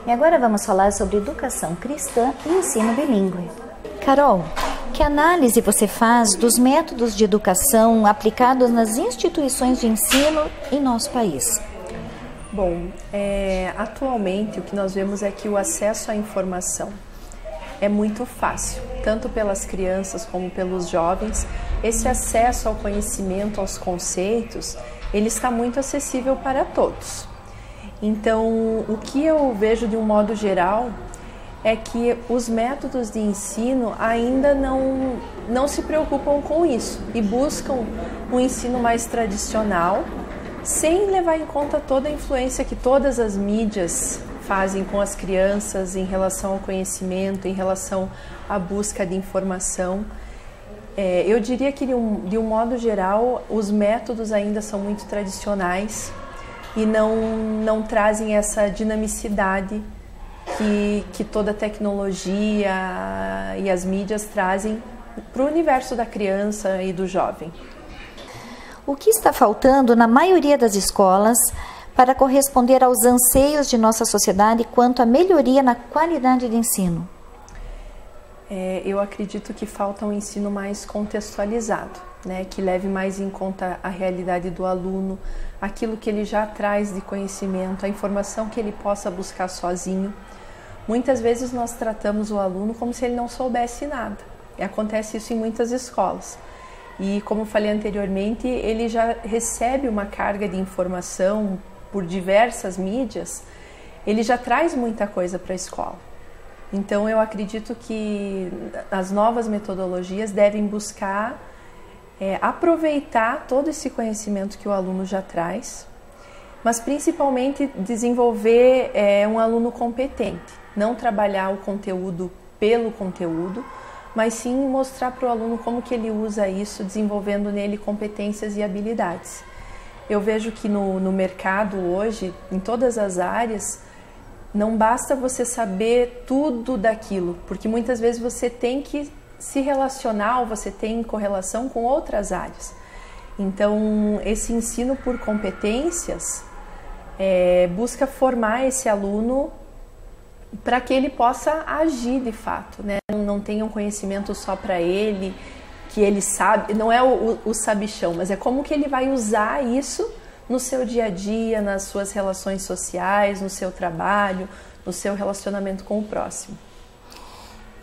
E agora vamos falar sobre educação cristã e ensino bilíngue. Carol, que análise você faz dos métodos de educação aplicados nas instituições de ensino em nosso país? Bom, atualmente o que nós vemos é que o acesso à informação é muito fácil, tanto pelas crianças como pelos jovens. Esse acesso ao conhecimento, aos conceitos, ele está muito acessível para todos. Então, o que eu vejo de um modo geral é que os métodos de ensino ainda não se preocupam com isso e buscam um ensino mais tradicional, sem levar em conta toda a influência que todas as mídias fazem com as crianças em relação ao conhecimento, em relação à busca de informação. Eu diria que, de um modo geral, os métodos ainda são muito tradicionais e não trazem essa dinamicidade que toda a tecnologia e as mídias trazem para o universo da criança e do jovem. O que está faltando na maioria das escolas para corresponder aos anseios de nossa sociedade quanto à melhoria na qualidade de ensino? Eu acredito que falta um ensino mais contextualizado, né, que leve mais em conta a realidade do aluno, aquilo que ele já traz de conhecimento, a informação que ele possa buscar sozinho. Muitas vezes nós tratamos o aluno como se ele não soubesse nada. E acontece isso em muitas escolas. E como falei anteriormente, ele já recebe uma carga de informação por diversas mídias, ele já traz muita coisa para a escola. Então eu acredito que as novas metodologias devem buscar aproveitar todo esse conhecimento que o aluno já traz, mas principalmente desenvolver um aluno competente, não trabalhar o conteúdo pelo conteúdo, mas sim mostrar para o aluno como que ele usa isso, desenvolvendo nele competências e habilidades. Eu vejo que no mercado hoje, em todas as áreas, não basta você saber tudo daquilo, porque muitas vezes você tem que se relacionar ou você tem correlação com outras áreas. Então, esse ensino por competências busca formar esse aluno para que ele possa agir de fato, né? Não tenha um conhecimento só para ele, que ele sabe, não é o sabichão, mas é como que ele vai usar isso no seu dia a dia, nas suas relações sociais, no seu trabalho, no seu relacionamento com o próximo.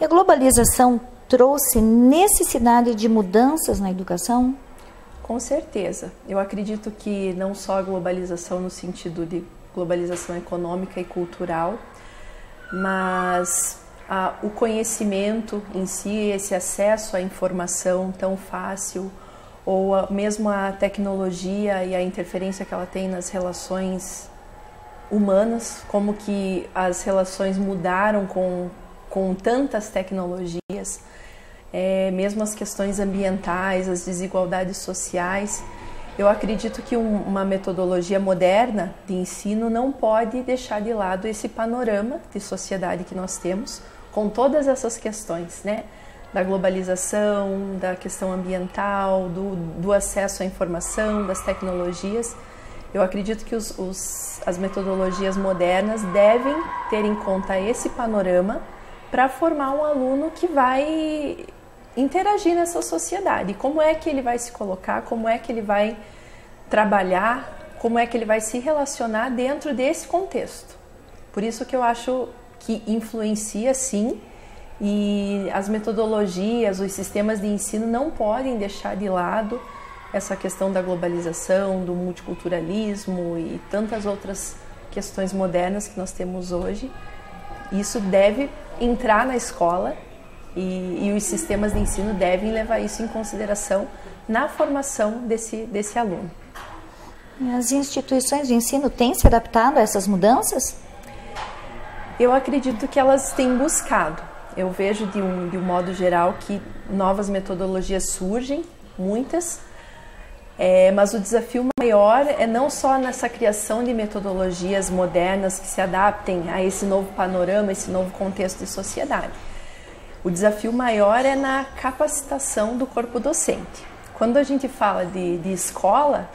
E a globalização trouxe necessidade de mudanças na educação? Com certeza. Eu acredito que não só a globalização no sentido de globalização econômica e cultural, mas o conhecimento em si, esse acesso à informação tão fácil, ou mesmo a tecnologia e a interferência que ela tem nas relações humanas, como que as relações mudaram com tantas tecnologias, mesmo as questões ambientais, as desigualdades sociais. Eu acredito que uma metodologia moderna de ensino não pode deixar de lado esse panorama de sociedade que nós temos, com todas essas questões, né? Da globalização, da questão ambiental, do acesso à informação, das tecnologias. Eu acredito que as metodologias modernas devem ter em conta esse panorama para formar um aluno que vai interagir nessa sociedade. Como é que ele vai se colocar, como é que ele vai trabalhar, como é que ele vai se relacionar dentro desse contexto. Por isso que eu acho que influencia sim, e as metodologias, os sistemas de ensino não podem deixar de lado essa questão da globalização, do multiculturalismo e tantas outras questões modernas que nós temos hoje. Isso deve entrar na escola e os sistemas de ensino devem levar isso em consideração na formação desse aluno. As instituições de ensino têm se adaptado a essas mudanças? Eu acredito que elas têm buscado. Eu vejo de um modo geral que novas metodologias surgem, muitas, mas o desafio maior é não só nessa criação de metodologias modernas que se adaptem a esse novo panorama, esse novo contexto de sociedade. O desafio maior é na capacitação do corpo docente. Quando a gente fala de escola,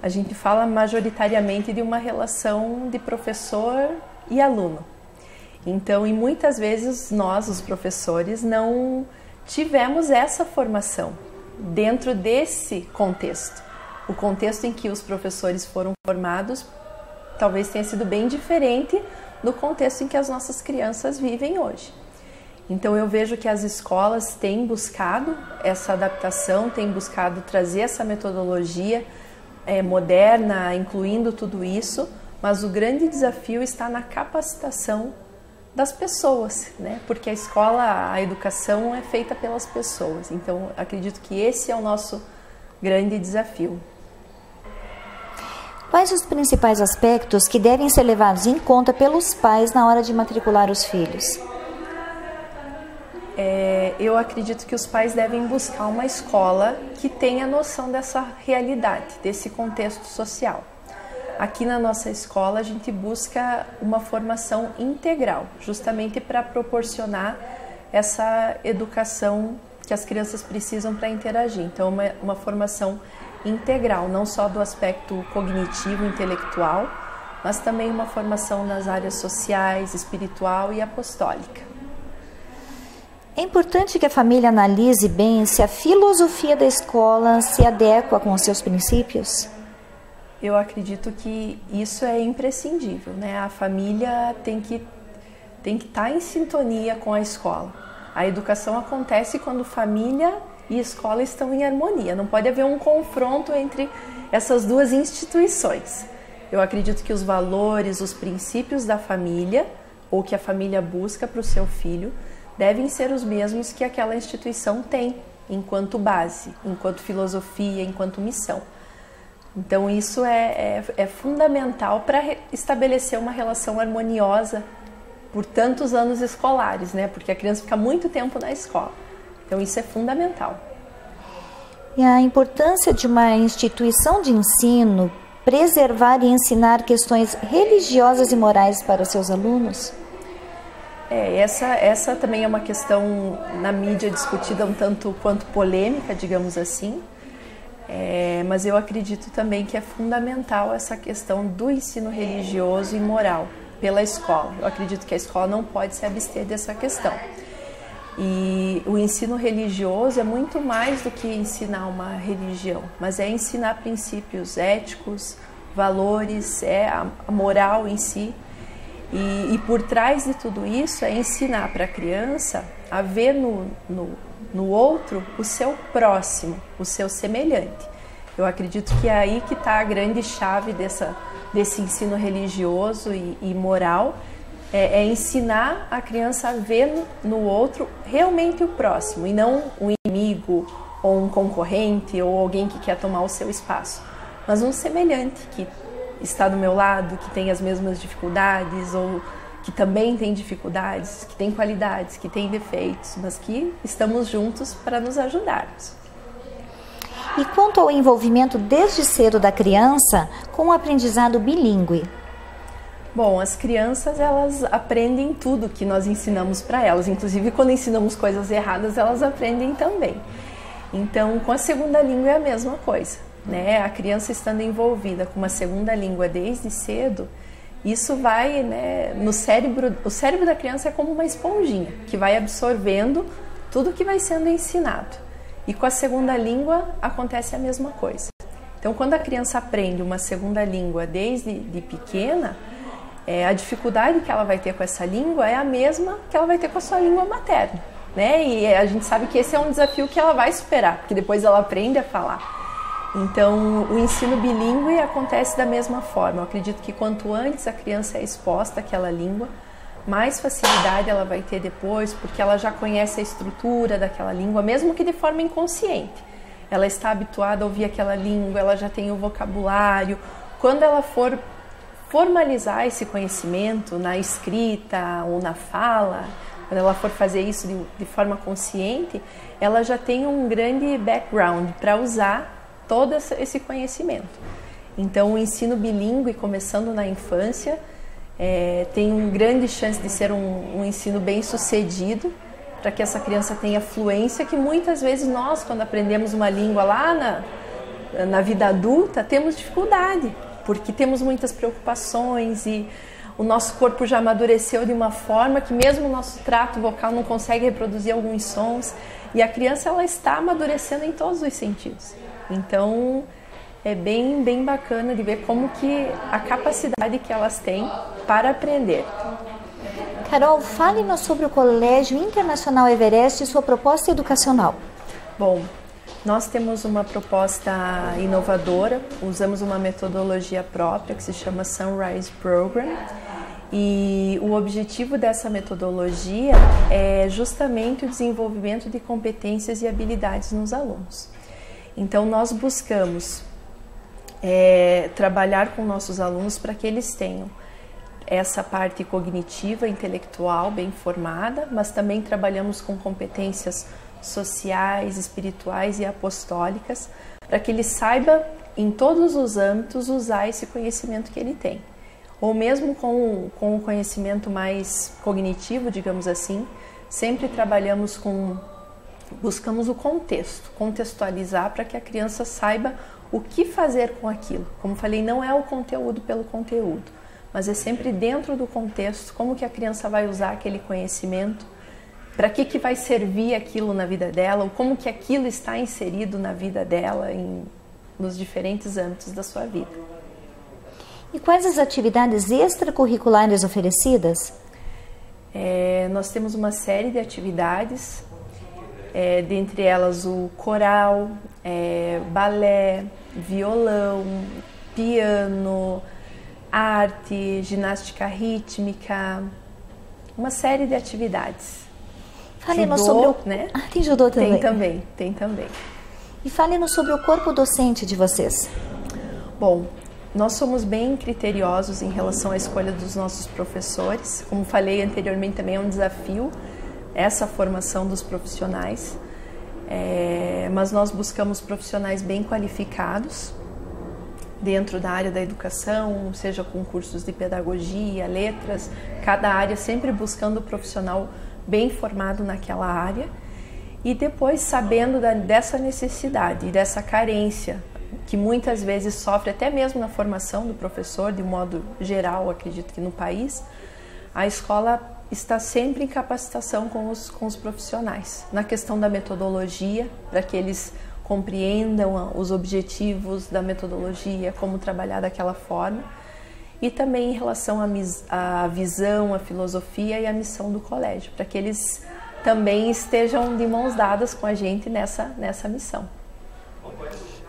a gente fala majoritariamente de uma relação de professor e aluno. Então, e muitas vezes nós, os professores, não tivemos essa formação dentro desse contexto. O contexto em que os professores foram formados talvez tenha sido bem diferente do contexto em que as nossas crianças vivem hoje. Então eu vejo que as escolas têm buscado essa adaptação, têm buscado trazer essa metodologia moderna, incluindo tudo isso, mas o grande desafio está na capacitação das pessoas, né? Porque a escola, a educação é feita pelas pessoas. Então acredito que esse é o nosso grande desafio. Quais os principais aspectos que devem ser levados em conta pelos pais na hora de matricular os filhos? Eu acredito que os pais devem buscar uma escola que tenha noção dessa realidade, desse contexto social. Aqui na nossa escola a gente busca uma formação integral, justamente para proporcionar essa educação que as crianças precisam para interagir. Então, uma formação integral, não só do aspecto cognitivo, intelectual, mas também uma formação nas áreas sociais, espiritual e apostólica. É importante que a família analise bem se a filosofia da escola se adequa com os seus princípios? Eu acredito que isso é imprescindível, né? A família tem que estar em sintonia com a escola. A educação acontece quando família e escola estão em harmonia. Não pode haver um confronto entre essas duas instituições. Eu acredito que os valores, os princípios da família, ou que a família busca para o seu filho, devem ser os mesmos que aquela instituição tem, enquanto base, enquanto filosofia, enquanto missão. Então isso é fundamental para estabelecer uma relação harmoniosa por tantos anos escolares, né? Porque a criança fica muito tempo na escola. Então isso é fundamental. E a importância de uma instituição de ensino preservar e ensinar questões religiosas e morais para os seus alunos? Essa também é uma questão na mídia discutida um tanto quanto polêmica, digamos assim. Mas eu acredito também que é fundamental essa questão do ensino religioso e moral pela escola. Eu acredito que a escola não pode se abster dessa questão. E o ensino religioso é muito mais do que ensinar uma religião, mas é ensinar princípios éticos, valores, a moral em si. E por trás de tudo isso é ensinar para a criança a ver no outro o seu próximo, o seu semelhante. Eu acredito que é aí que está a grande chave desse ensino religioso e moral, é ensinar a criança a ver no outro realmente o próximo e não um inimigo ou um concorrente ou alguém que quer tomar o seu espaço, mas um semelhante que está do meu lado, que tem as mesmas dificuldades ou que também tem dificuldades, que tem qualidades, que tem defeitos, mas que estamos juntos para nos ajudarmos. E quanto ao envolvimento desde cedo da criança com o aprendizado bilíngue? Bom, as crianças, elas aprendem tudo que nós ensinamos para elas, inclusive quando ensinamos coisas erradas, elas aprendem também. Então, com a segunda língua é a mesma coisa, né? A criança estando envolvida com uma segunda língua desde cedo, isso vai, né, no cérebro, o cérebro da criança é como uma esponjinha, que vai absorvendo tudo que vai sendo ensinado. E com a segunda língua acontece a mesma coisa. Então, quando a criança aprende uma segunda língua desde pequena, a dificuldade que ela vai ter com essa língua é a mesma que ela vai ter com a sua língua materna, né? E a gente sabe que esse é um desafio que ela vai superar, porque depois ela aprende a falar. Então, o ensino bilíngue acontece da mesma forma. Eu acredito que quanto antes a criança é exposta àquela língua, mais facilidade ela vai ter depois, porque ela já conhece a estrutura daquela língua, mesmo que de forma inconsciente. Ela está habituada a ouvir aquela língua, ela já tem o vocabulário. Quando ela for formalizar esse conhecimento na escrita ou na fala, quando ela for fazer isso de forma consciente, ela já tem um grande background para usar todo esse conhecimento. Então, o ensino bilíngue, começando na infância, tem uma grande chance de ser um ensino bem sucedido, para que essa criança tenha fluência, que muitas vezes nós, quando aprendemos uma língua lá na vida adulta, temos dificuldade, porque temos muitas preocupações e o nosso corpo já amadureceu de uma forma que mesmo o nosso trato vocal não consegue reproduzir alguns sons, e a criança ela está amadurecendo em todos os sentidos. Então é bem bacana de ver como que a capacidade que elas têm para aprender. Carol, fale-nos sobre o Colégio Internacional Everest e sua proposta educacional. Bom, nós temos uma proposta inovadora, usamos uma metodologia própria que se chama Sunrise Program, e o objetivo dessa metodologia é justamente o desenvolvimento de competências e habilidades nos alunos. Então nós buscamos trabalhar com nossos alunos para que eles tenham essa parte cognitiva, intelectual bem formada, mas também trabalhamos com competências sociais, espirituais e apostólicas, para que ele saiba em todos os âmbitos usar esse conhecimento que ele tem. Ou mesmo com o conhecimento mais cognitivo, digamos assim, sempre buscamos o contexto, contextualizar para que a criança saiba o que fazer com aquilo. Como falei, não é o conteúdo pelo conteúdo, mas é sempre dentro do contexto, como que a criança vai usar aquele conhecimento, para que vai servir aquilo na vida dela, ou como que aquilo está inserido na vida dela, nos diferentes âmbitos da sua vida. E quais as atividades extracurriculares oferecidas? Nós temos uma série de atividades, dentre elas o coral, balé, violão, piano, arte, ginástica rítmica, uma série de atividades. Fale-nos sobre o... né? Tem judô também? Tem também. E fale-nos sobre o corpo docente de vocês. Bom, nós somos bem criteriosos em relação à escolha dos nossos professores. Como falei anteriormente, também é um desafio essa formação dos profissionais, mas nós buscamos profissionais bem qualificados dentro da área da educação, seja com cursos de pedagogia, letras, cada área sempre buscando o profissional bem formado naquela área, e depois sabendo dessa necessidade e dessa carência que muitas vezes sofre até mesmo na formação do professor, de modo geral, acredito que no país, a escola está sempre em capacitação com os profissionais, na questão da metodologia, para que eles compreendam os objetivos da metodologia, como trabalhar daquela forma, e também em relação à visão, à filosofia e à missão do colégio, para que eles também estejam de mãos dadas com a gente nessa missão.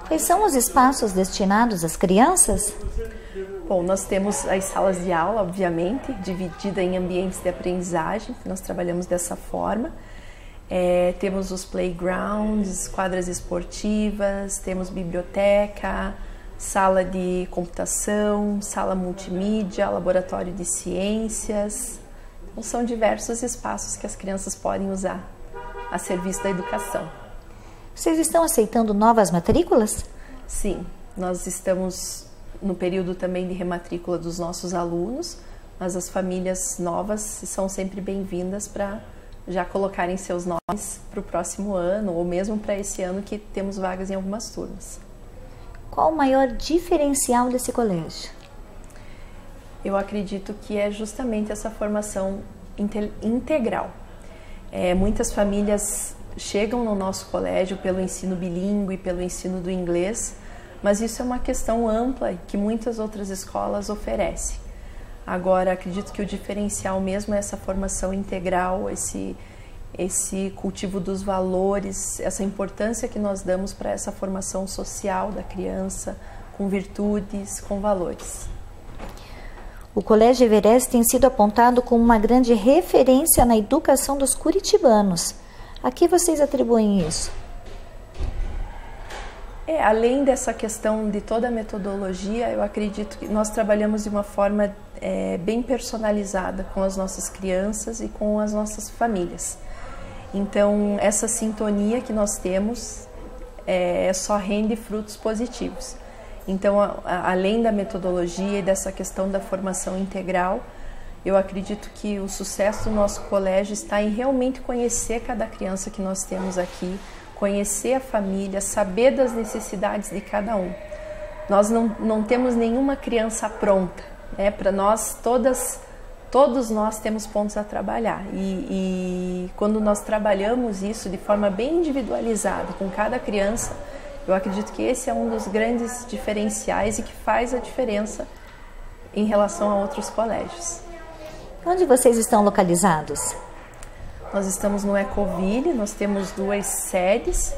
Quais são os espaços destinados às crianças? Bom, nós temos as salas de aula, obviamente, dividida em ambientes de aprendizagem, nós trabalhamos dessa forma. Temos os playgrounds, quadras esportivas, temos biblioteca, sala de computação, sala multimídia, laboratório de ciências. Então, são diversos espaços que as crianças podem usar a serviço da educação. Vocês estão aceitando novas matrículas? Sim, nós estamos no período também de rematrícula dos nossos alunos, mas as famílias novas são sempre bem-vindas para já colocarem seus nomes para o próximo ano, ou mesmo para esse ano que temos vagas em algumas turmas. Qual o maior diferencial desse colégio? Eu acredito que é justamente essa formação integral. Muitas famílias chegam no nosso colégio pelo ensino bilíngue, pelo ensino do inglês, mas isso é uma questão ampla que muitas outras escolas oferecem. Agora, acredito que o diferencial mesmo é essa formação integral, esse cultivo dos valores, essa importância que nós damos para essa formação social da criança, com virtudes, com valores. O Colégio Everest tem sido apontado como uma grande referência na educação dos curitibanos. A que vocês atribuem isso? Além dessa questão de toda a metodologia, eu acredito que nós trabalhamos de uma forma bem personalizada com as nossas crianças e com as nossas famílias. Então, essa sintonia que nós temos só rende frutos positivos. Então, além da metodologia e dessa questão da formação integral, eu acredito que o sucesso do nosso colégio está em realmente conhecer cada criança que nós temos aqui, conhecer a família, saber das necessidades de cada um. Nós não temos nenhuma criança pronta, Para nós, todos nós temos pontos a trabalhar e quando nós trabalhamos isso de forma bem individualizada com cada criança, eu acredito que esse é um dos grandes diferenciais e que faz a diferença em relação a outros colégios. Onde vocês estão localizados? Nós estamos no Ecoville, nós temos 2 sedes,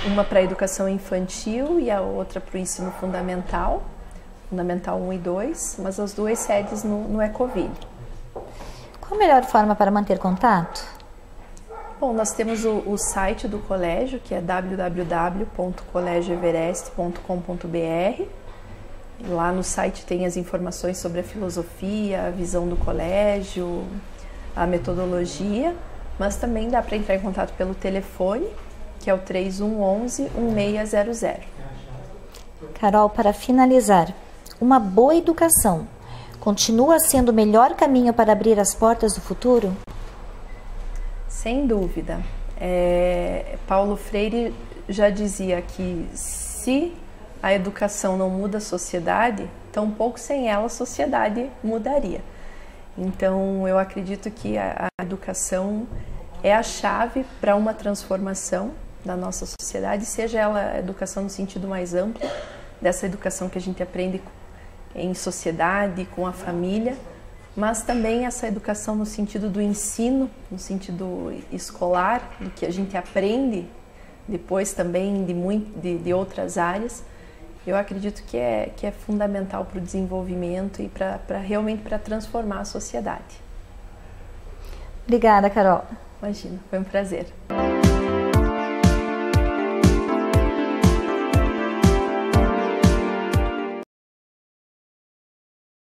uma para a educação infantil e a outra para o ensino fundamental, Fundamental 1 e 2, mas as 2 sedes no Ecoville. Qual a melhor forma para manter contato? Bom, nós temos o site do colégio, que é www.colégioeverest.com.br. Lá no site tem as informações sobre a filosofia, a visão do colégio, a metodologia, mas também dá para entrar em contato pelo telefone, que é o 3111-1600. Carol, para finalizar, uma boa educação continua sendo o melhor caminho para abrir as portas do futuro? Sem dúvida. Paulo Freire já dizia que se a educação não muda a sociedade, tampouco sem ela a sociedade mudaria. Então, eu acredito que a educação é a chave para uma transformação da nossa sociedade, seja ela a educação no sentido mais amplo, dessa educação que a gente aprende em sociedade, com a família, mas também essa educação no sentido do ensino, no sentido escolar, do que a gente aprende depois também de outras áreas. Eu acredito que é fundamental para o desenvolvimento e realmente para transformar a sociedade. Obrigada, Carol. Imagina, foi um prazer.